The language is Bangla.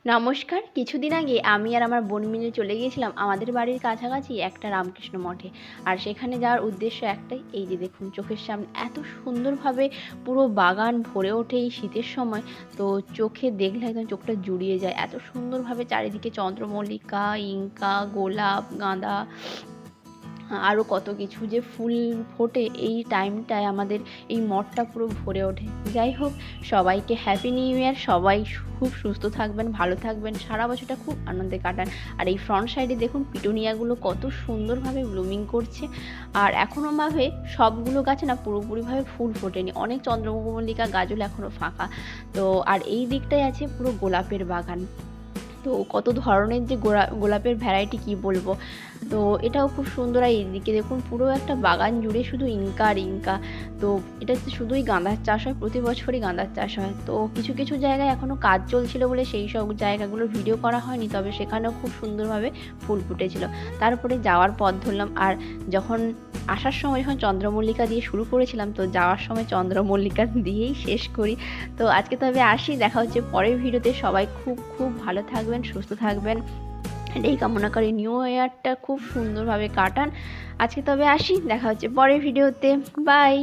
নমস্কার। কিছুদিন আগে আমি আর আমার বোন মিলে চলে গিয়েছিলাম আমাদের বাড়ির কাছাকাছি একটা রামকৃষ্ণ মঠে। আর সেখানে যাওয়ার উদ্দেশ্য একটাই, এই যে দেখুন চোখের সামনে এত সুন্দরভাবে পুরো বাগান ভরে ওঠে এই শীতের সময়। তো চোখে দেখলে একদম চোখটা জুড়িয়ে যায়। এত সুন্দরভাবে চারিদিকে চন্দ্রমল্লিকা, ইঙ্কা, গোলাপ, গাঁদা, আরও কত কিছু যে ফুল ফোটে এই টাইমটায় আমাদের এই মঠটা পুরো ভরে ওঠে। যাই হোক, সবাইকে হ্যাপি নিউ ইয়ার। সবাই খুব সুস্থ থাকবেন, ভালো থাকবেন, সারা বছরটা খুব আনন্দে কাটান। আর এই ফ্রন্ট সাইডে দেখুন পিটুনিয়াগুলো কত সুন্দরভাবে ব্লুমিং করছে। আর এখনও ভাবে সবগুলো গাছে না পুরোপুরিভাবে ফুল ফোটেনি, অনেক চন্দ্রমল্লিকা গাছগুলো এখনও ফাঁকা। তো আর এই দিকটায় আছে পুরো গোলাপের বাগান। তো কত ধরনের যে গোলাপের ভ্যারাইটি কি বলবো। তো এটাও খুব সুন্দর। আর এইদিকে দেখুন পুরো একটা বাগান জুড়ে শুধু ইঙ্কা আর ইঙ্কা। তো এটাতে শুধুই গাঁদার চাষ হয়, প্রতি বছরই গাঁদার চাষ হয়। তো কিছু কিছু জায়গায় এখনও কাজ চলছিল বলে সেই সব জায়গাগুলো ভিডিও করা হয়নি, তবে সেখানেও খুব সুন্দরভাবে ফুল ফুটেছিল। তারপরে যাওয়ার পথ ধরলাম, আর যখন আসার সময় যখন চন্দ্রমল্লিকা দিয়ে শুরু করেছিলাম, তো যাওয়ার সময় চন্দ্রমল্লিকা দিয়েই শেষ করি। তো আজকে তবে আসি, দেখা হচ্ছে পরের ভিডিওতে। সবাই খুব খুব ভালো থাকবেন, সুস্থ থাকবেন, এই কামনা করি। নিউ ইয়ারটা খুব সুন্দরভাবে কাটান। আজকে তবে আসি, দেখা হচ্ছে পরের ভিডিওতে। বাই।